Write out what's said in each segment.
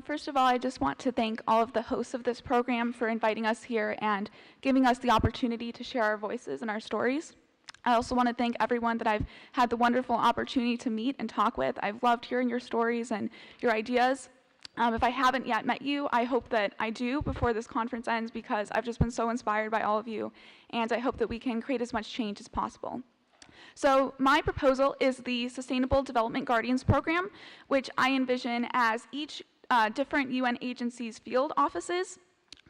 First of all, I just want to thank all of the hosts of this program for inviting us here and giving us the opportunity to share our voices and our stories. I also want to thank everyone that I've had the wonderful opportunity to meet and talk with. I've loved hearing your stories and your ideas. If I haven't yet met you, I hope that I do before this conference ends, because I've just been so inspired by all of you, and I hope that we can create as much change as possible. So my proposal is the Sustainable Development Guardians Program, which I envision as each different UN agency's field offices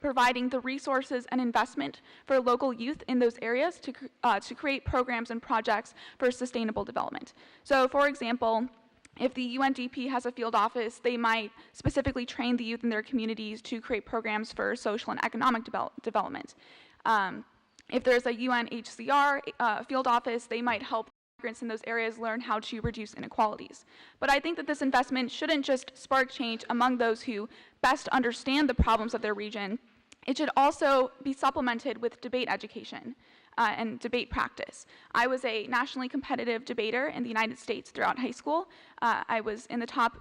providing the resources and investment for local youth in those areas to create programs and projects for sustainable development. So for example, if the UNDP has a field office, they might specifically train the youth in their communities to create programs for social and economic development. If there's a UNHCR field office, they might help migrants in those areas learn how to reduce inequalities. But I think that this investment shouldn't just spark change among those who best understand the problems of their region. It should also be supplemented with debate education and debate practice. I was a nationally competitive debater in the United States throughout high school. I was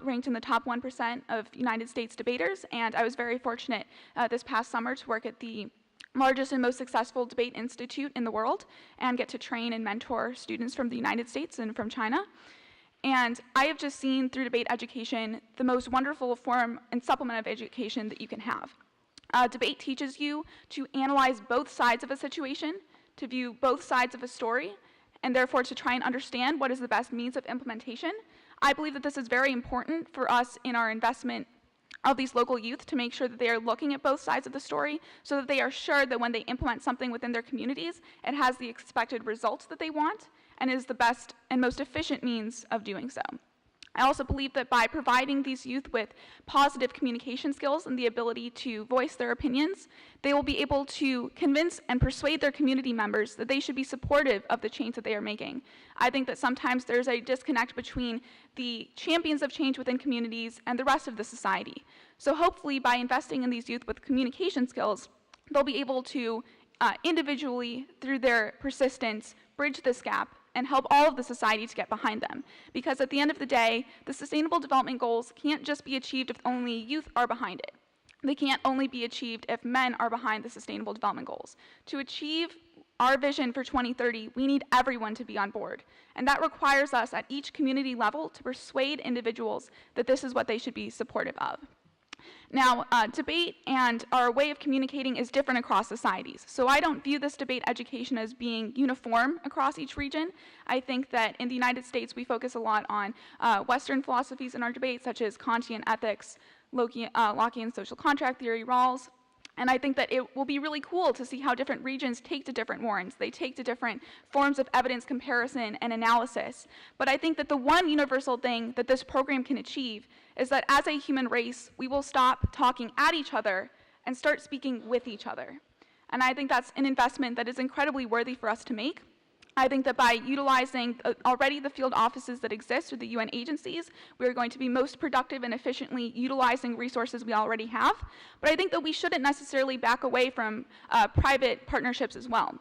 ranked in the top 1% of United States debaters, and I was very fortunate this past summer to work at the largest and most successful debate institute in the world and get to train and mentor students from the United States and from China. And I have just seen through debate education the most wonderful form and supplement of education that you can have. Debate teaches you to analyze both sides of a situation, to view both sides of a story, and therefore to try and understand what is the best means of implementation. I believe that this is very important for us in our investment of these local youth, to make sure that they are looking at both sides of the story so that they are sure that when they implement something within their communities, it has the expected results that they want and is the best and most efficient means of doing so. I also believe that by providing these youth with positive communication skills and the ability to voice their opinions, they will be able to convince and persuade their community members that they should be supportive of the change that they are making. I think that sometimes there's a disconnect between the champions of change within communities and the rest of the society. So hopefully by investing in these youth with communication skills, they'll be able to individually, through their persistence, bridge this gap and help all of the society to get behind them. Because at the end of the day, the Sustainable Development Goals can't just be achieved if only youth are behind it. They can't only be achieved if men are behind the Sustainable Development Goals. To achieve our vision for 2030, we need everyone to be on board. And that requires us at each community level to persuade individuals that this is what they should be supportive of. Now, debate and our way of communicating is different across societies. So I don't view this debate education as being uniform across each region. I think that in the United States, we focus a lot on Western philosophies in our debate, such as Kantian ethics, Lockean social contract theory, Rawls. And I think that it will be really cool to see how different regions take to different warrants. They take to different forms of evidence comparison and analysis. But I think that the one universal thing that this program can achieve is that as a human race, we will stop talking at each other and start speaking with each other. And I think that's an investment that is incredibly worthy for us to make. I think that by utilizing already the field offices that exist through the UN agencies, we are going to be most productive and efficiently utilizing resources we already have. But I think that we shouldn't necessarily back away from private partnerships as well.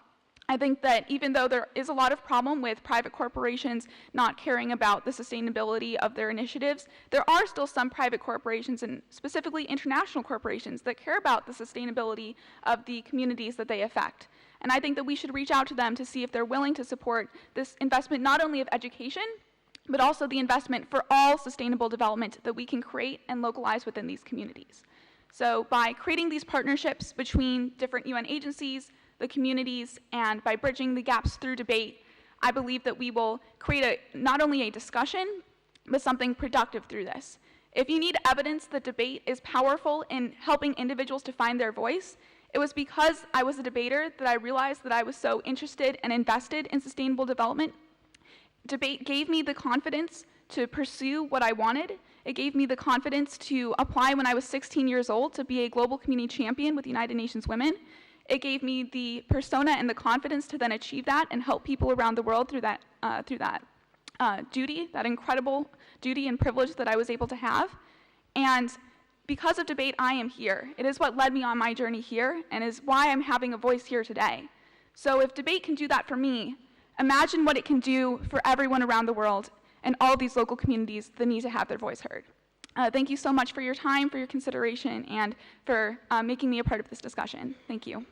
I think that even though there is a lot of problem with private corporations not caring about the sustainability of their initiatives, there are still some private corporations, and specifically international corporations, that care about the sustainability of the communities that they affect. And I think that we should reach out to them to see if they're willing to support this investment, not only of education, but also the investment for all sustainable development that we can create and localize within these communities. So by creating these partnerships between different UN agencies, the communities, and by bridging the gaps through debate, I believe that we will create not only a discussion, but something productive through this. If you need evidence that debate is powerful in helping individuals to find their voice, it was because I was a debater that I realized that I was so interested and invested in sustainable development. Debate gave me the confidence to pursue what I wanted. It gave me the confidence to apply when I was 16 years old to be a global community champion with United Nations Women. It gave me the persona and the confidence to then achieve that and help people around the world through that duty, that incredible duty and privilege that I was able to have. And because of debate, I am here. It is what led me on my journey here and is why I'm having a voice here today. So if debate can do that for me, imagine what it can do for everyone around the world and all these local communities that need to have their voice heard. Thank you so much for your time, for your consideration, and for making me a part of this discussion. Thank you.